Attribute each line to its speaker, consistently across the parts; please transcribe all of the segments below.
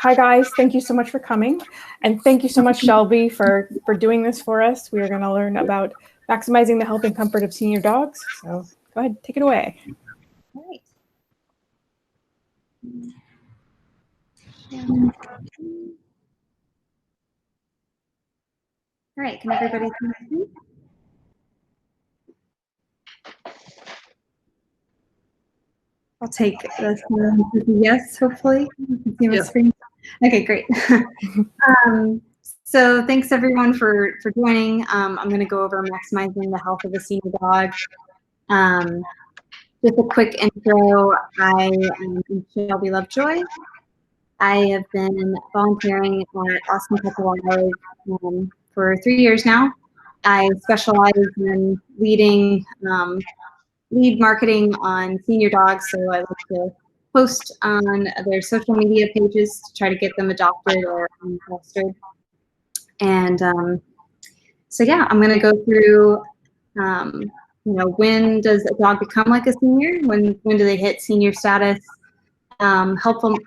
Speaker 1: Hi guys, thank you so much for coming. And thank you so much, Shelby, for doing this for us. We are going to learn about maximizing the health and comfort of senior dogs. So go ahead, take it away.
Speaker 2: All right. All right, can everybody see me? I'll take this one. Yes, hopefully. You can see my screen. Okay, great. So thanks everyone for joining. I'm going to go over maximizing the health of a senior dog. Just a quick intro. I am Shelby Lovejoy. I have been volunteering at Austin Pet for 3 years now. I specialize in lead marketing on senior dogs, so I like to post on their social media pages to try to get them adopted or fostered. And so yeah, I'm going to go through, when does a dog become like a senior? When do they hit senior status? Helpful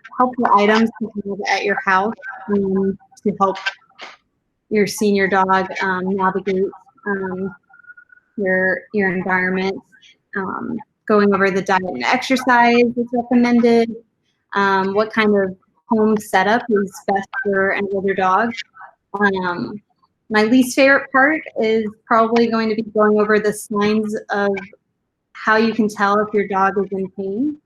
Speaker 2: items to have at your house to help your senior dog navigate your environment. Going over the diet and exercise is recommended. What kind of home setup is best for an older dog. My least favorite part is probably going to be going over the signs of how you can tell if your dog is in pain.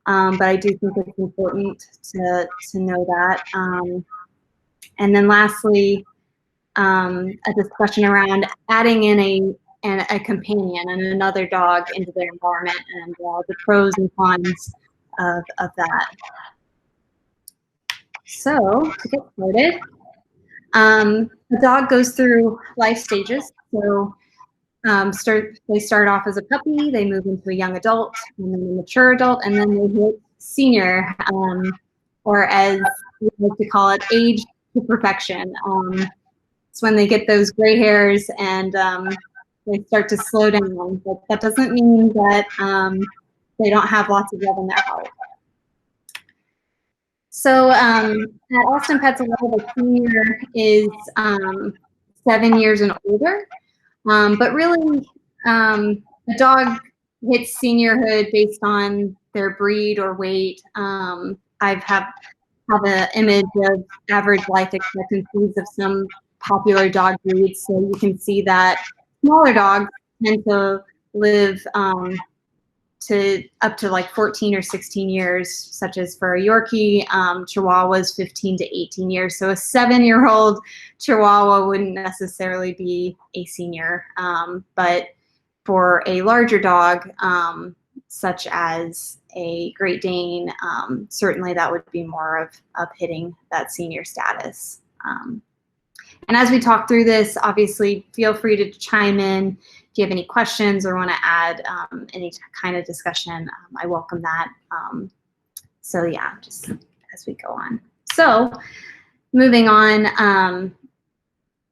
Speaker 2: But I do think it's important to know that. And then lastly, a discussion around adding in a companion and another dog into their environment and the pros and cons of that. So to get started, the dog goes through life stages. So they start off as a puppy, they move into a young adult, and then a mature adult, and then they hit senior, or as we like to call it, age to perfection. It's when they get those gray hairs and they start to slow down. But that doesn't mean that they don't have lots of love in their heart. So at Austin Pets, the senior is 7 years and older. But really, the dog hits seniorhood based on their breed or weight. I have an image of average life expectancies of some popular dog breeds, so you can see that smaller dogs tend to live up to like 14 or 16 years, such as for a Yorkie. Chihuahuas 15 to 18 years. So a 7-year-old Chihuahua wouldn't necessarily be a senior, but for a larger dog, such as a Great Dane, certainly that would be more of hitting that senior status. And as we talk through this, obviously feel free to chime in. If you have any questions or want to add any kind of discussion, I welcome that. So yeah, just as we go on. So moving on,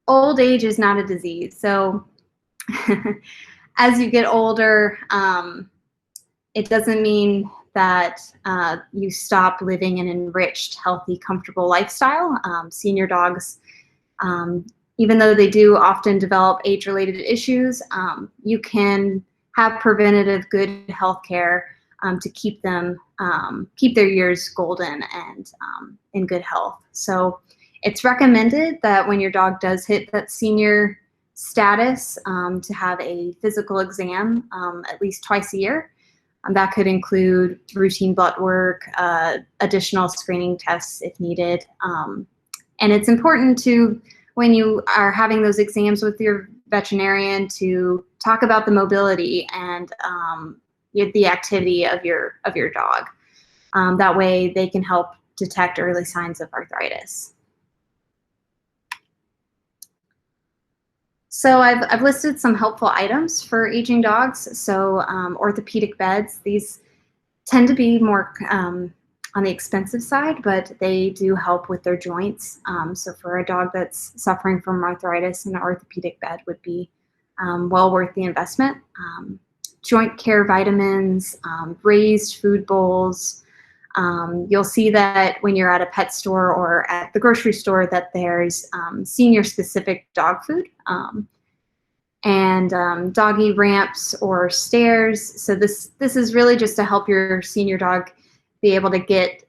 Speaker 2: old age is not a disease. So as you get older, it doesn't mean that you stop living an enriched, healthy, comfortable lifestyle. Senior dogs, even though they do often develop age-related issues, you can have preventative good health care to keep them, keep their years golden and in good health. So it's recommended that when your dog does hit that senior status, to have a physical exam at least twice a year. That could include routine blood work, additional screening tests if needed. And it's important to, when you are having those exams with your veterinarian, to talk about the mobility and the activity of your dog. That way they can help detect early signs of arthritis. So I've listed some helpful items for aging dogs. So orthopedic beds, these tend to be more on the expensive side, but they do help with their joints. So for a dog that's suffering from arthritis, an orthopedic bed would be well worth the investment. Joint care vitamins, raised food bowls, You'll see that when you're at a pet store or at the grocery store that there's senior-specific dog food and doggy ramps or stairs. So this is really just to help your senior dog be able to get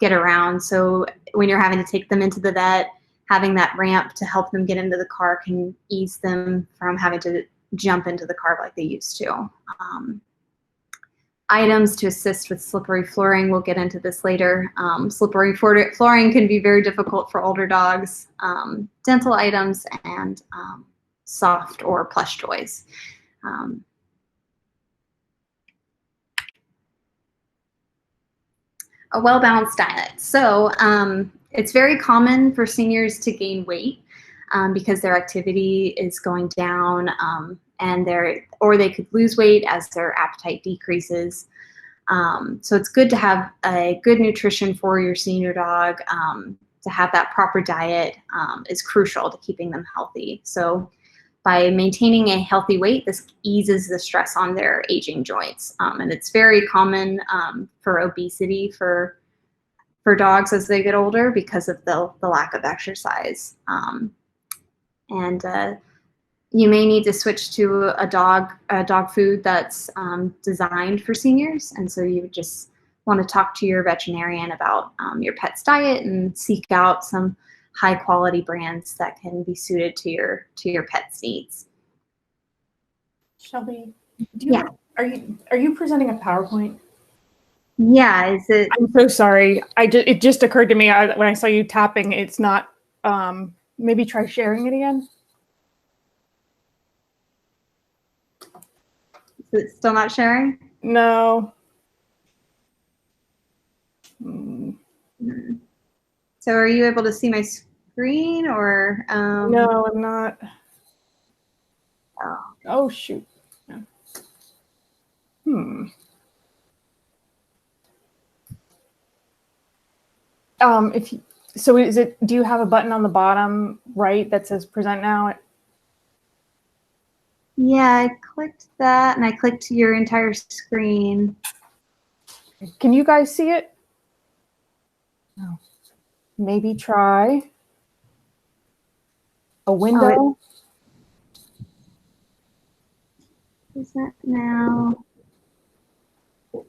Speaker 2: around. So when you're having to take them into the vet, having that ramp to help them get into the car can ease them from having to jump into the car like they used to. Items to assist with slippery flooring. We'll get into this later. Slippery flooring can be very difficult for older dogs. Dental items and soft or plush toys. A well-balanced diet. So it's very common for seniors to gain weight because their activity is going down and or they could lose weight as their appetite decreases. So it's good to have a good nutrition for your senior dog. To have that proper diet is crucial to keeping them healthy. So by maintaining a healthy weight, this eases the stress on their aging joints. And it's very common for obesity for dogs as they get older because of the lack of exercise. You may need to switch to a dog food that's designed for seniors. And so you would just want to talk to your veterinarian about your pet's diet and seek out some high quality brands that can be suited to your pet's needs.
Speaker 1: Shelby,
Speaker 2: Yeah.
Speaker 1: Are you presenting a PowerPoint?
Speaker 2: Yeah, is it?
Speaker 1: I'm so sorry. It just occurred to me when I saw you tapping. It's not. Maybe try sharing it again.
Speaker 2: Is it still not sharing?
Speaker 1: No.
Speaker 2: So are you able to see my screen or?
Speaker 1: No, I'm not.
Speaker 2: Oh,
Speaker 1: oh shoot. Yeah. So is it? Do you have a button on the bottom right that says "Present Now"?
Speaker 2: Yeah, I clicked that and I clicked your entire screen.
Speaker 1: Can you guys see it? No. Maybe try a window.
Speaker 2: Present now. Oh,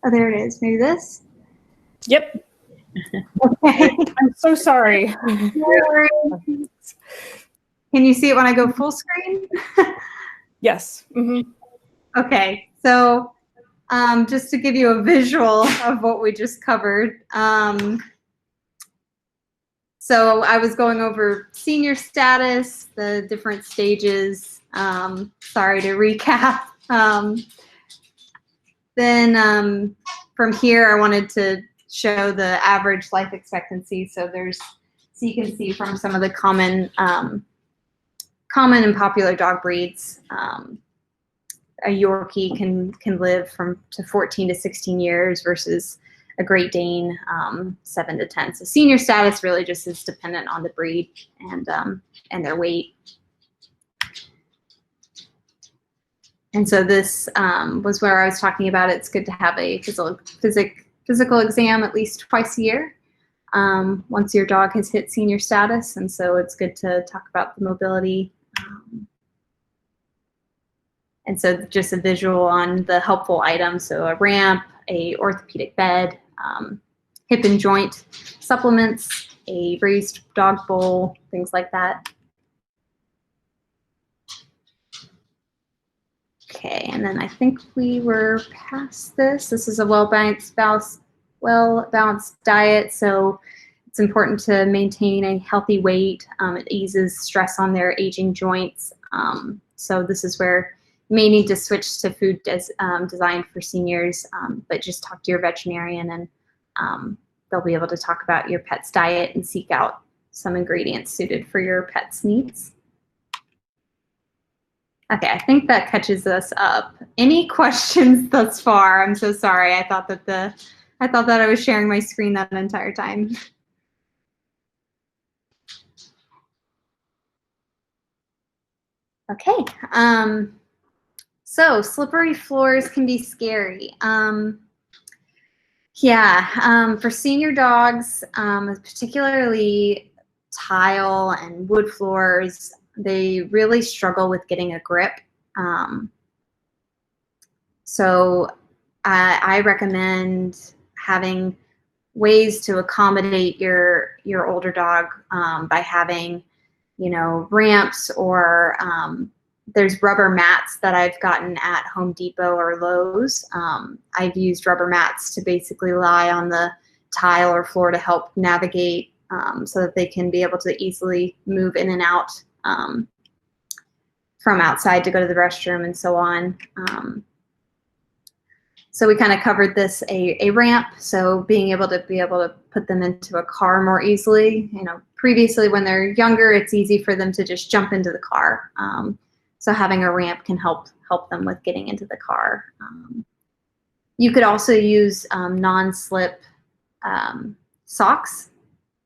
Speaker 2: there it is. Maybe this?
Speaker 1: Yep.
Speaker 2: Okay.
Speaker 1: I'm so sorry.
Speaker 2: Can you see it when I go full screen?
Speaker 1: Yes. Mm-hmm.
Speaker 2: Okay. So just to give you a visual of what we just covered. So I was going over senior status, the different stages. Sorry to recap. Then from here, I wanted to show the average life expectancy. So you can see from some of the common and popular dog breeds, a Yorkie can live to 14 to 16 years versus a Great Dane 7 to 10. So senior status really just is dependent on the breed and their weight. And so this was where I was talking about it's good to have a physical exam at least twice a year once your dog has hit senior status. And so it's good to talk about the mobility. And so just a visual on the helpful items. So a ramp, a orthopedic bed, hip and joint supplements, a raised dog bowl, things like that. Okay, and then I think we were past this. This is a well-balanced diet, so it's important to maintain a healthy weight. It eases stress on their aging joints. So this is where you may need to switch to food designed for seniors, but just talk to your veterinarian and they'll be able to talk about your pet's diet and seek out some ingredients suited for your pet's needs. Okay, I think that catches us up. Any questions thus far? I'm so sorry. I thought that I was sharing my screen that entire time. Okay. So slippery floors can be scary. Yeah, for senior dogs, particularly tile and wood floors, they really struggle with getting a grip. Um, so I recommend having ways to accommodate your older dog by having, you know, ramps or there's rubber mats that I've gotten at Home Depot or Lowe's. I've used rubber mats to basically lie on the tile or floor to help navigate so that they can be able to easily move in and out from outside to go to the restroom and so on. So we kind of covered this, a ramp, so being able to put them into a car more easily. You know, previously when they're younger, it's easy for them to just jump into the car. So having a ramp can help them with getting into the car. You could also use non-slip socks.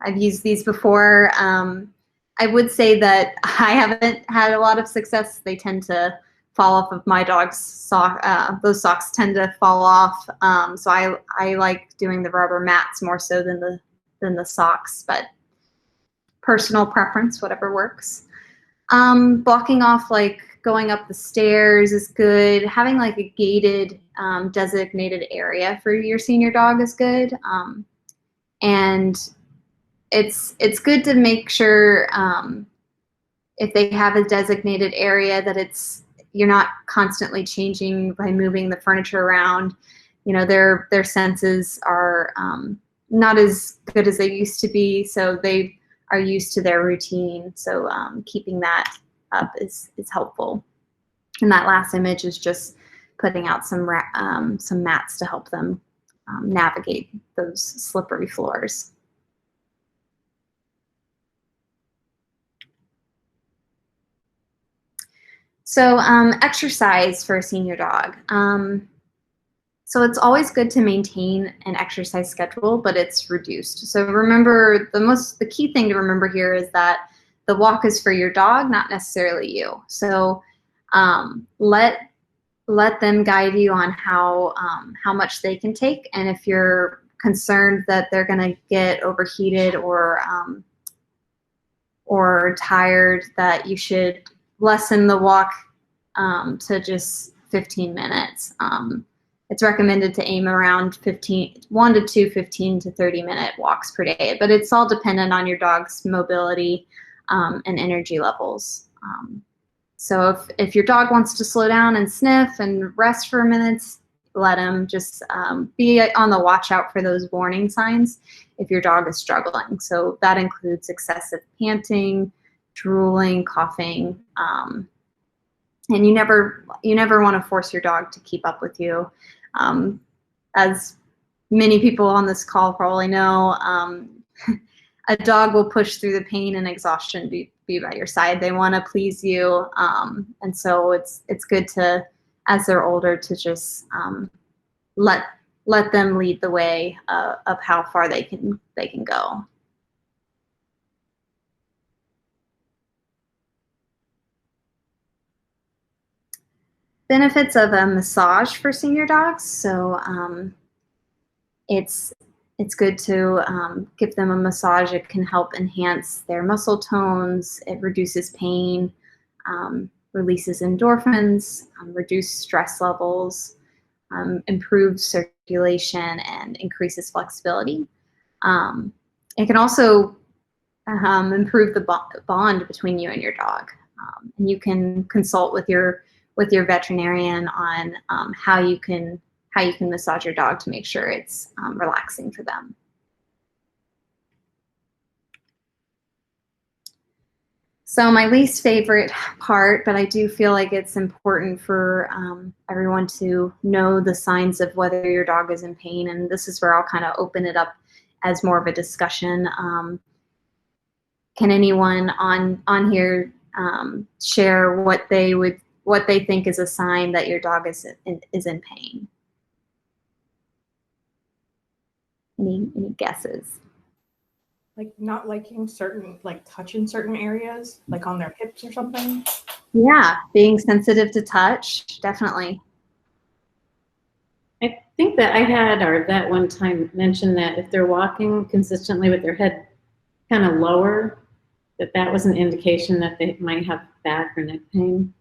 Speaker 2: I've used these before. I would say that I haven't had a lot of success. They tend to fall off of my dog's sock. Those socks tend to fall off. So I like doing the rubber mats more so than the socks, but personal preference, whatever works. Blocking off, like going up the stairs is good. Having like a gated designated area for your senior dog is good. And it's good to make sure if they have a designated area that you're not constantly changing by moving the furniture around. You know, their senses are not as good as they used to be, so they are used to their routine. So keeping that up is helpful. And that last image is just putting out some mats to help them navigate those slippery floors. So exercise for a senior dog. So it's always good to maintain an exercise schedule, but it's reduced. So remember, the key thing to remember here is that the walk is for your dog, not necessarily you. So let them guide you on how much they can take, and if you're concerned that they're going to get overheated or tired, that you should lessen the walk to just 15 minutes. It's recommended to aim around 1 to 2 15 to 30-minute walks per day, but it's all dependent on your dog's mobility and energy levels. So if your dog wants to slow down and sniff and rest for a minute, let him. Just be on the watch out for those warning signs if your dog is struggling. So that includes excessive panting, drooling, coughing, and you never want to force your dog to keep up with you. As many people on this call probably know, a dog will push through the pain and exhaustion be by your side. They want to please you, and so it's good to, as they're older, to just let them lead the way of how far they can go. Benefits of a massage for senior dogs. So it's good to give them a massage. It can help enhance their muscle tones. It reduces pain, releases endorphins, reduce stress levels, improves circulation, and increases flexibility. It can also improve the bond between you and your dog. And you can consult with your veterinarian on how you can massage your dog to make sure it's relaxing for them. So my least favorite part, but I do feel like it's important for everyone to know the signs of whether your dog is in pain, and this is where I'll kind of open it up as more of a discussion. Can anyone on here share what they think is a sign that your dog is in pain? Any guesses?
Speaker 1: Like not liking touching certain areas, like on their hips or something?
Speaker 2: Yeah, being sensitive to touch, definitely.
Speaker 3: think that I had our vet one time mentioned that if they're walking consistently with their head kind of lower, that was an indication that they might have back or neck pain.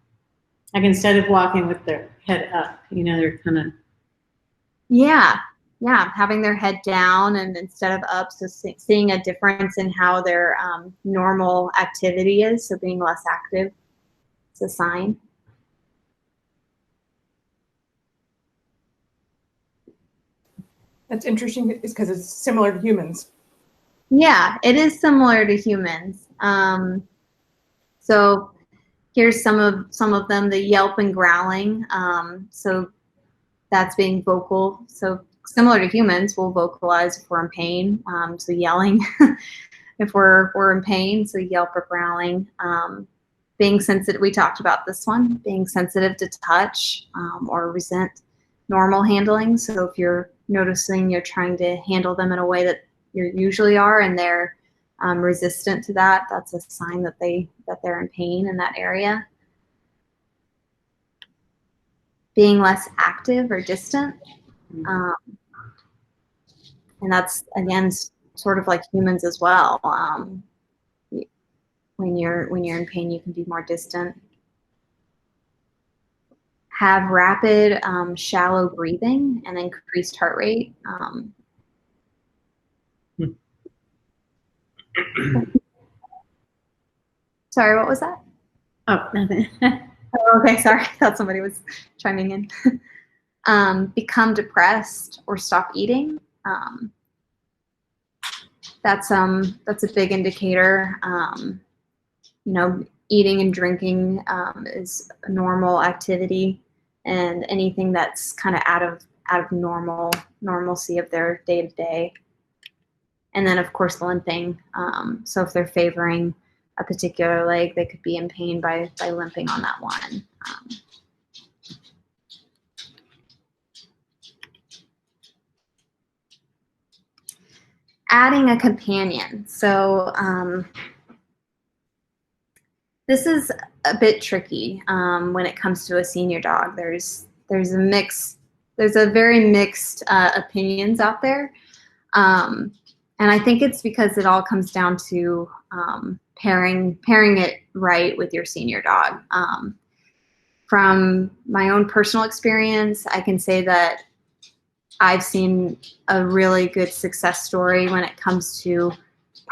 Speaker 3: Like instead of walking with their head up, they're kind of.
Speaker 2: Yeah, having their head down and instead of up, so seeing a difference in how their normal activity is, so being less active, it's a sign.
Speaker 1: That's interesting, is because it's similar to humans.
Speaker 2: Yeah, it is similar to humans. So here's some of them: the yelp and growling. So that's being vocal. So similar to humans, we'll vocalize if we're in pain. So yelling if we're in pain. So yelp or growling. Being sensitive. We talked about this one. Being sensitive to touch or resent normal handling. So if you're noticing you're trying to handle them in a way that you usually are, and they're resistant to that, that's a sign that they're in pain in that area. Being less active or distant, and that's again sort of like humans as well. When you're in pain, you can be more distant. Have rapid, shallow breathing and increased heart rate. Sorry, what was that?
Speaker 3: Oh, nothing.
Speaker 2: Oh, okay, sorry. I thought somebody was chiming in. Become depressed or stop eating. That's a big indicator. Eating and drinking is a normal activity, and anything that's kind of out of normalcy of their day to day. And then of course limping. So if they're favoring a particular leg, they could be in pain by limping on that one. Adding a companion. So this is a bit tricky when it comes to a senior dog. There's a very mixed opinions out there. And I think it's because it all comes down to pairing it right with your senior dog. From my own personal experience, I can say that I've seen a really good success story when it comes to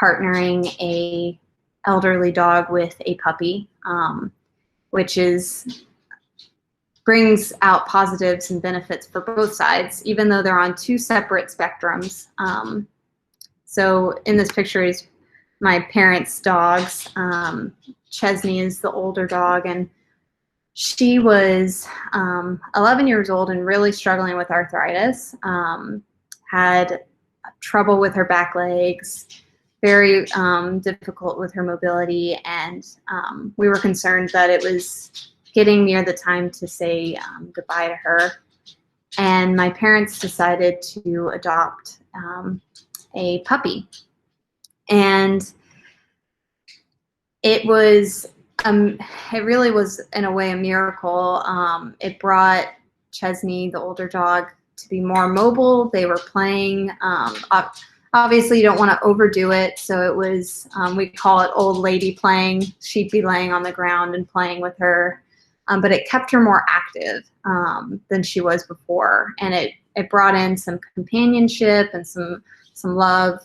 Speaker 2: partnering a elderly dog with a puppy, which brings out positives and benefits for both sides, even though they're on two separate spectrums. So in this picture is my parents' dogs. Chesney is the older dog, and she was 11 years old and really struggling with arthritis, had trouble with her back legs, very difficult with her mobility, and we were concerned that it was getting near the time to say goodbye to her. And my parents decided to adopt a puppy. And it really was in a way a miracle. It brought Chesney, the older dog, to be more mobile. They were playing. Obviously, you don't want to overdo it, so it was, we call it old lady playing. She'd be laying on the ground and playing with her, but it kept her more active than she was before, and it brought in some companionship and some love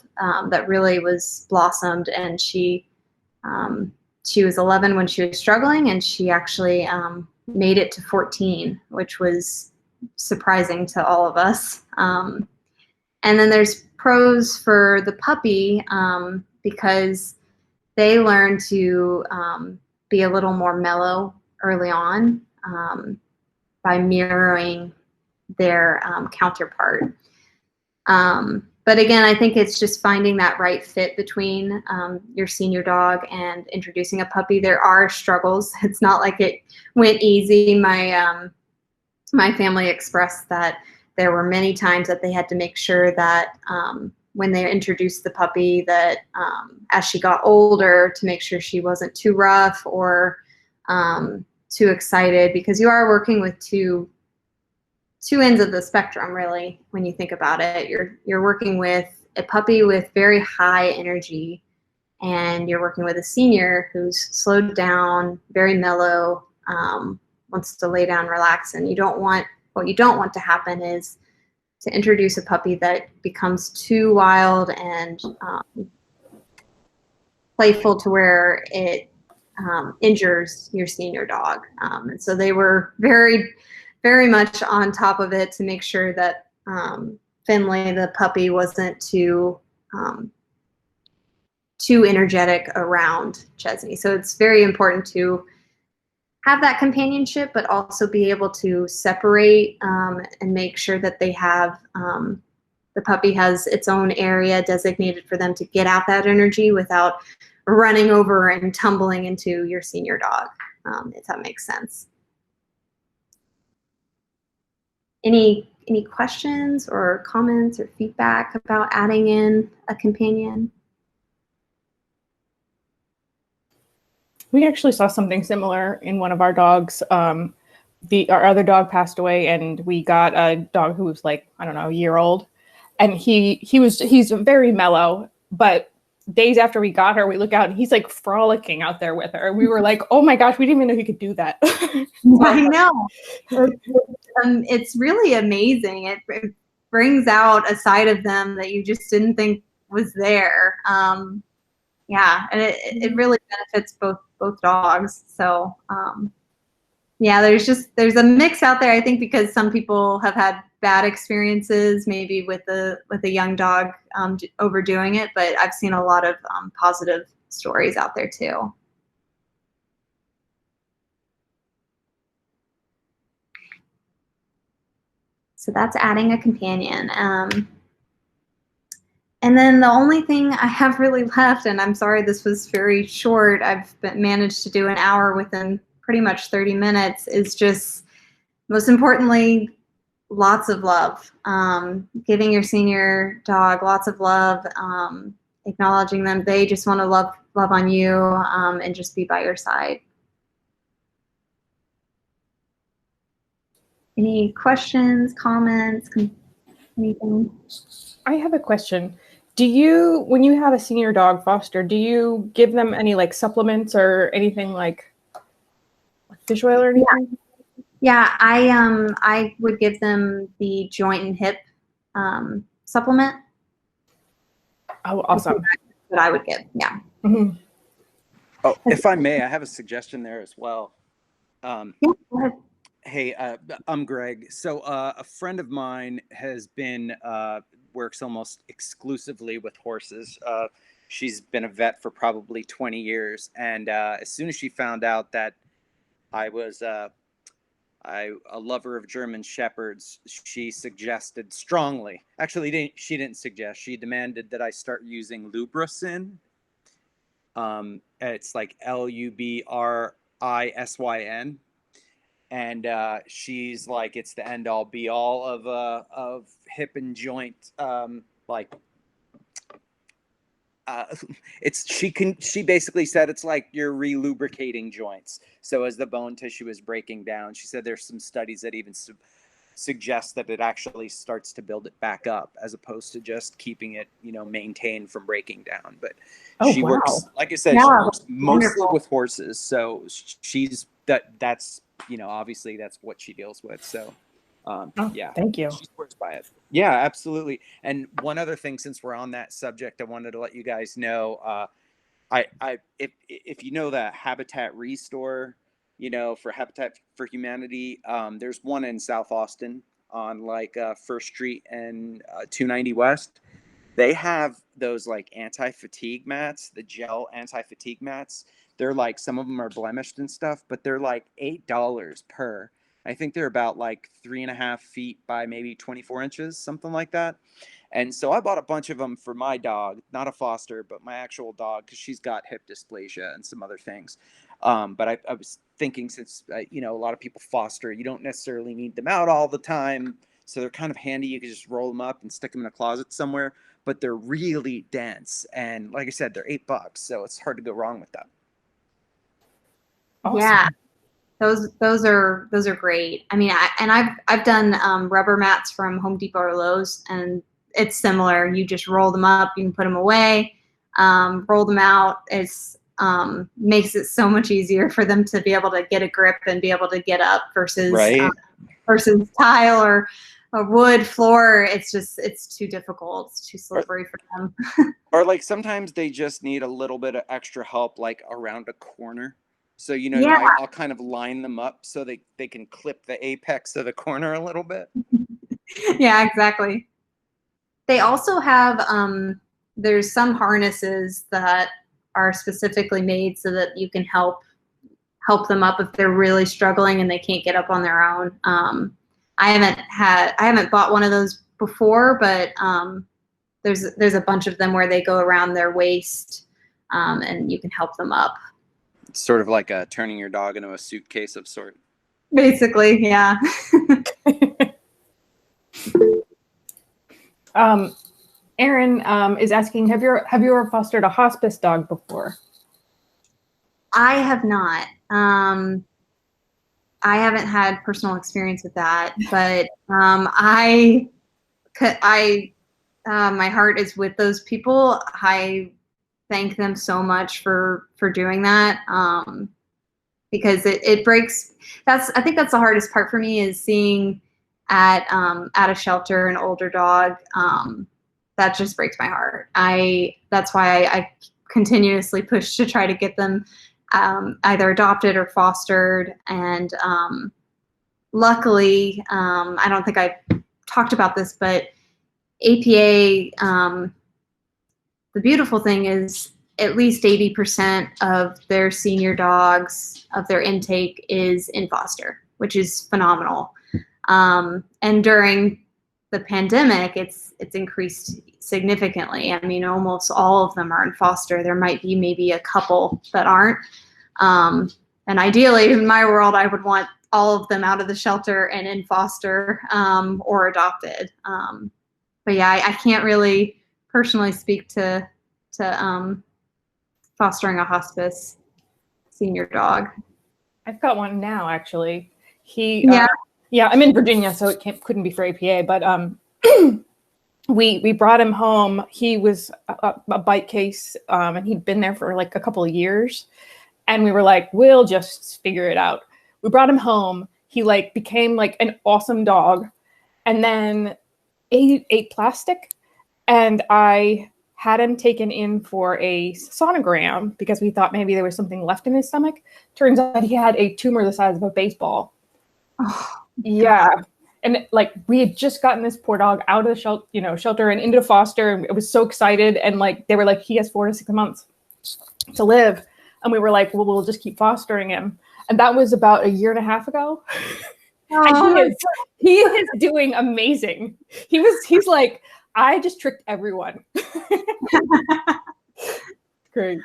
Speaker 2: that really was blossomed. And she was 11 when she was struggling, and she actually made it to 14, which was surprising to all of us. And then there's pros for the puppy because they learn to be a little more mellow early on by mirroring their counterpart. But again, I think it's just finding that right fit between your senior dog and introducing a puppy. There are struggles. It's not like it went easy. My family expressed that there were many times that they had to make sure that when they introduced the puppy, that as she got older, to make sure she wasn't too rough or too excited, because you are working with two two ends of the spectrum, really, when you think about it. You're working with a puppy with very high energy, and you're working with a senior who's slowed down, very mellow, wants to lay down, relax. And what you don't want to happen is to introduce a puppy that becomes too wild and playful to where it injures your senior dog. And so they were very, very much on top of it to make sure that Finley, the puppy, wasn't too energetic around Chesney. So it's very important to have that companionship, but also be able to separate and make sure that they have the puppy has its own area designated for them to get out that energy without running over and tumbling into your senior dog, if that makes sense. Any questions or comments or feedback about adding in a companion?
Speaker 1: We actually saw something similar in one of our dogs. Our other dog passed away, and we got a dog who was like, I don't know, a year old, and he's very mellow. But days after we got her, we look out and he's like frolicking out there with her. We were like, oh my gosh, we didn't even know he could do that.
Speaker 2: I know. It's really amazing. It brings out a side of them that you just didn't think was there. Yeah, and it really benefits both dogs. So yeah, there's a mix out there, I think, because some people have had bad experiences maybe with a young dog overdoing it, but I've seen a lot of positive stories out there too. So that's adding a companion. And then the only thing I have really left, and I'm sorry this was very short, I've managed to do an hour within pretty much 30 minutes, is just, most importantly, lots of love. Giving your senior dog lots of love, acknowledging them. They just want to love on you and just be by your side. Any questions, comments, anything?
Speaker 1: I have a question. When you have a senior dog foster, do you give them any like supplements or anything like fish oil or anything?
Speaker 2: Yeah, I would give them the joint and hip supplement.
Speaker 1: Oh, awesome.
Speaker 2: That's what I would give, yeah.
Speaker 1: Mm-hmm.
Speaker 4: Oh, if I may, I have a suggestion there as well.
Speaker 2: Yeah, go ahead.
Speaker 4: Hey, I'm Greg. So a friend of mine has been works almost exclusively with horses. She's been a vet for probably 20 years. And as soon as she found out that I was a lover of German Shepherds, she suggested strongly. Actually, she didn't suggest. She demanded that I start using Lubrasyn. It's like Lubrisyn. And she's like, it's the end all be all of hip and joint. She basically said it's like you're relubricating joints. So as the bone tissue is breaking down, she said there's some studies that even suggest that it actually starts to build it back up, as opposed to just keeping it, maintained from breaking down. But she works, like I said, she works mostly with horses. So she's that's obviously that's what she deals with. So yeah,
Speaker 1: thank you.
Speaker 4: She swears by it. Yeah, absolutely. And one other thing, since we're on that subject, I wanted to let you guys know, if you know the Habitat Restore, for Habitat for Humanity, there's one in South Austin on like First Street and 290 West. They have those like anti-fatigue mats, the gel anti-fatigue mats. They're like, some of them are blemished and stuff, but they're like $8 per. I think they're about like 3.5 feet by maybe 24 inches, something like that. And so I bought a bunch of them for my dog, not a foster, but my actual dog, because she's got hip dysplasia and some other things. But I was thinking, since, a lot of people foster, you don't necessarily need them out all the time. So they're kind of handy. You can just roll them up and stick them in a closet somewhere. But they're really dense. And like I said, they're $8. So it's hard to go wrong with that.
Speaker 1: Awesome.
Speaker 2: Yeah. Those are great. I mean, I've done rubber mats from Home Depot or Lowe's, and it's similar. You just roll them up, you can put them away, roll them out. It's makes it so much easier for them to be able to get a grip and be able to get up versus
Speaker 4: Right.
Speaker 2: versus tile or a wood floor. It's too difficult. It's too slippery for them.
Speaker 4: Or like sometimes they just need a little bit of extra help, like around a corner. So,
Speaker 2: Yeah.
Speaker 4: I'll kind of line them up so they can clip the apex of the corner a little bit.
Speaker 2: Yeah, exactly. They also have there's some harnesses that are specifically made so that you can help them up if they're really struggling and they can't get up on their own. I haven't bought one of those before, but there's a bunch of them where they go around their waist and you can help them up.
Speaker 4: It's sort of like turning your dog into a suitcase of sort.
Speaker 2: Basically, yeah.
Speaker 1: Erin is asking, have you ever fostered a hospice dog before?
Speaker 2: I have not. I haven't had personal experience with that, but my heart is with those people. I thank them so much for doing that, because it breaks. I think that's the hardest part for me, is seeing at a shelter an older dog. That just breaks my heart. That's why I continuously push to try to get them either adopted or fostered. And luckily, I don't think I talked about this, but APA, the beautiful thing is at least 80% of their senior dogs, of their intake, is in foster, which is phenomenal. And during the pandemic, it's increased significantly. I mean, almost all of them are in foster. There might be maybe a couple that aren't. And ideally, in my world, I would want all of them out of the shelter and in foster or adopted. But yeah, I can't really personally speak to fostering a hospice senior dog.
Speaker 1: I've got one now, actually.
Speaker 2: Yeah.
Speaker 1: Yeah, I'm in Virginia, so it couldn't be for APA, but we brought him home. He was a bite case, and he'd been there for like a couple of years, and we were like, we'll just figure it out. We brought him home. He like became like an awesome dog, and then ate plastic, and I had him taken in for a sonogram because we thought maybe there was something left in his stomach. Turns out he had a tumor the size of a baseball.
Speaker 2: Oh,
Speaker 1: yeah. And like we had just gotten this poor dog out of the shelter and into foster, and it was so excited. And like they were like, he has 4 to 6 months to live, and we were like, well, we'll just keep fostering him. And that was about a year and a half ago.
Speaker 2: Oh,
Speaker 1: and he is doing amazing. He's like, I just tricked everyone. Great.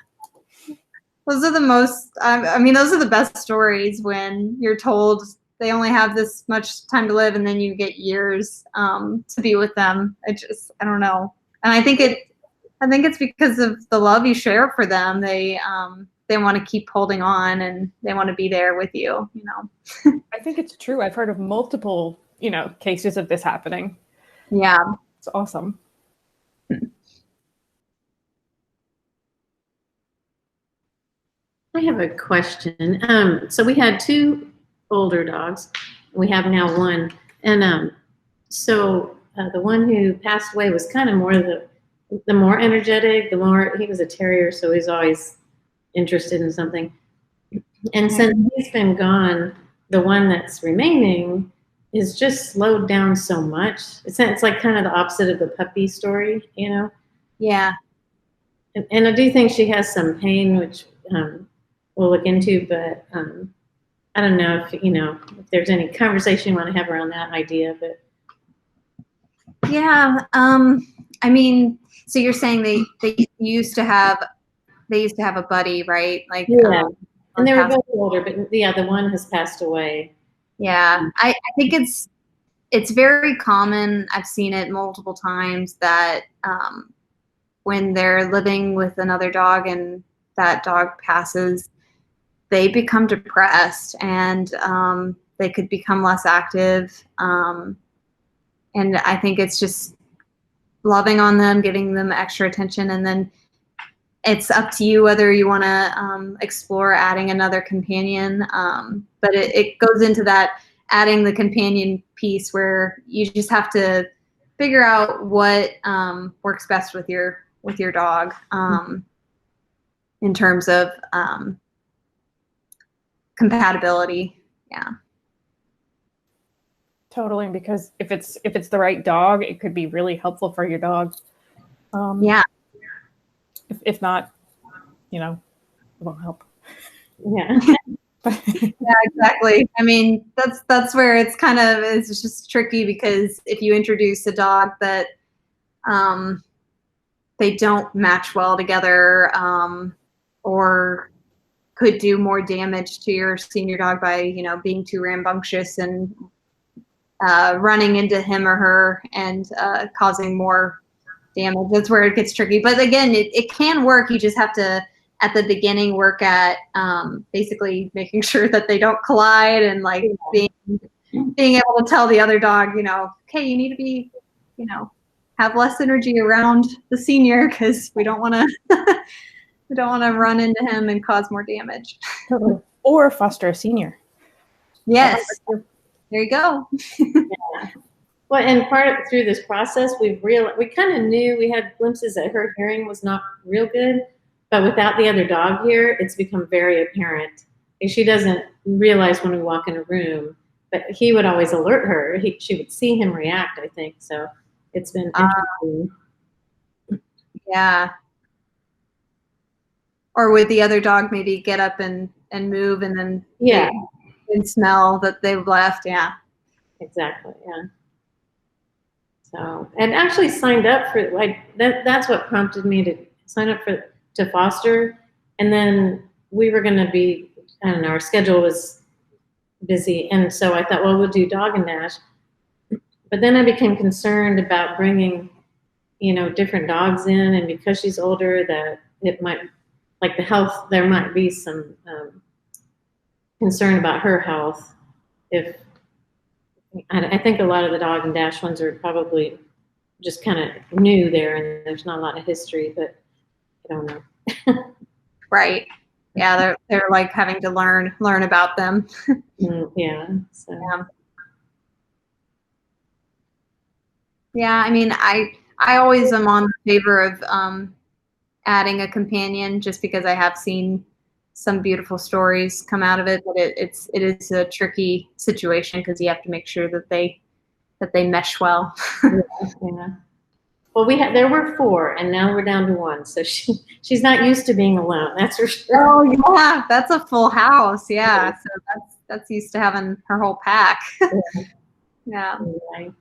Speaker 2: Those are the most. I mean, those are the best stories when you're told they only have this much time to live, and then you get years to be with them. I don't know. And I think it's because of the love you share for them. They want to keep holding on, and they want to be there with you.
Speaker 1: I think it's true. I've heard of multiple, cases of this happening.
Speaker 2: Yeah.
Speaker 1: It's awesome.
Speaker 3: I have a question. So we had 2 older dogs. We have now 1. And so the one who passed away was kind of more the more energetic, he was a terrier, so he's always interested in something. And since he's been gone, the one that's remaining is just slowed down so much. It's like kind of the opposite of the puppy story,
Speaker 2: Yeah.
Speaker 3: And I do think she has some pain, which we'll look into, but I don't know if there's any conversation you want to have around that idea, but.
Speaker 2: Yeah. I mean, so you're saying they used to have a buddy, right? Like,
Speaker 3: yeah. And they were both older, but yeah, the one has passed away.
Speaker 2: Yeah. I think it's very common. I've seen it multiple times that when they're living with another dog and that dog passes, they become depressed, and they could become less active. And I think it's just loving on them, giving them extra attention, and then it's up to you whether you want to explore adding another companion. But it goes into that adding the companion piece where you just have to figure out what works best with your dog in terms of compatibility. Yeah.
Speaker 1: Totally, because if it's the right dog, it could be really helpful for your dog.
Speaker 2: Yeah.
Speaker 1: If not, it won't help.
Speaker 3: Yeah.
Speaker 2: Yeah, exactly. I mean, that's where it's just tricky, because if you introduce a dog that they don't match well together, or could do more damage to your senior dog by being too rambunctious and running into him or her and causing more damage, that's where it gets tricky. But again, it can work. You just have to, at the beginning, work at basically making sure that they don't collide, and like being able to tell the other dog, okay, you need to be, have less energy around the senior, because we don't want to run into him and cause more damage.
Speaker 1: Totally. Or foster a senior.
Speaker 2: Yes. There you go.
Speaker 3: Yeah. Well, and through this process, we kind of knew, we had glimpses that her hearing was not real good, but without the other dog here, it's become very apparent. And she doesn't realize when we walk in a room, but he would always alert her. She would see him react, I think. So it's been interesting.
Speaker 2: Yeah. Or would the other dog maybe get up and move, and then and smell that they've left? Yeah.
Speaker 3: Exactly. Yeah. So, and actually signed up for that's what prompted me to sign up to foster. And then we were going to be, I don't know, our schedule was busy. And so I thought, well, we'll do Dog and Dash. But then I became concerned about bringing, different dogs in. And because she's older, that it might, like the health, there might be some concern about her health. I think a lot of the Dog and Dash ones are probably just kind of new there, and there's not a lot of history, but I don't know.
Speaker 2: Right. Yeah, they're like having to learn about them.
Speaker 3: Yeah. So.
Speaker 2: Yeah. I mean, I always am on the favor of adding a companion, just because I have seen some beautiful stories come out of it, but it is a tricky situation, because you have to make sure that they mesh well.
Speaker 3: Yeah. Well, there were 4, and now we're down to 1. So she's not used to being alone. That's for sure.
Speaker 2: Oh yeah, that's a full house. Yeah, so that's used to having her whole pack. Yeah.
Speaker 3: Anyway.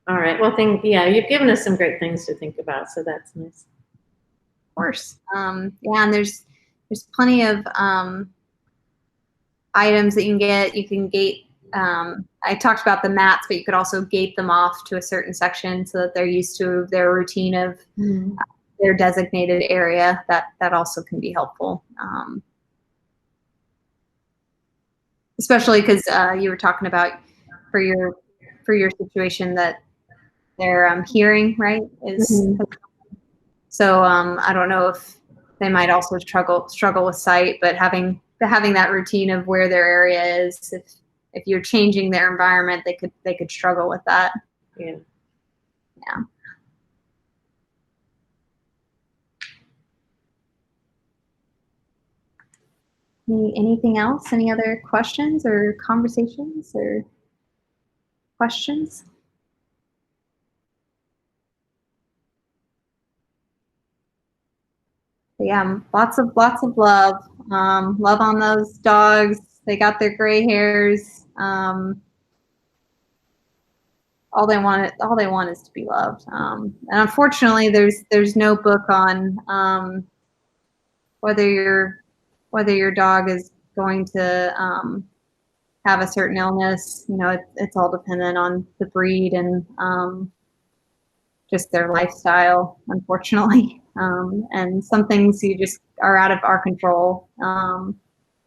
Speaker 3: All right. Well, you've given us some great things to think about, so that's nice.
Speaker 2: Of course. Yeah, and there's plenty of items that you can get. You can gate. I talked about the mats, but you could also gate them off to a certain section so that they're used to their routine of their designated area. That also can be helpful, especially because you were talking about for your situation that their hearing, right, is. So I don't know if they might also struggle with sight, but having that routine of where their area is, if you're changing their environment, they could struggle with that.
Speaker 3: Yeah.
Speaker 2: Yeah. Anything else? Any other questions or conversations or questions? But yeah, lots of love. Love on those dogs. They got their gray hairs. All they want is to be loved. And unfortunately, there's no book on whether your dog is going to have a certain illness. It's all dependent on the breed and just their lifestyle, unfortunately. And some things you just are out of our control. And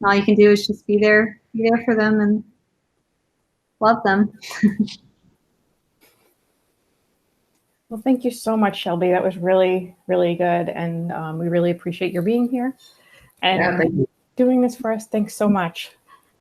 Speaker 2: all you can do is just be there for them and love them.
Speaker 1: Well, thank you so much, Shelby. That was really, really good. And we really appreciate your being here and
Speaker 5: Yeah, thank you.
Speaker 1: doing this for us. Thanks so much.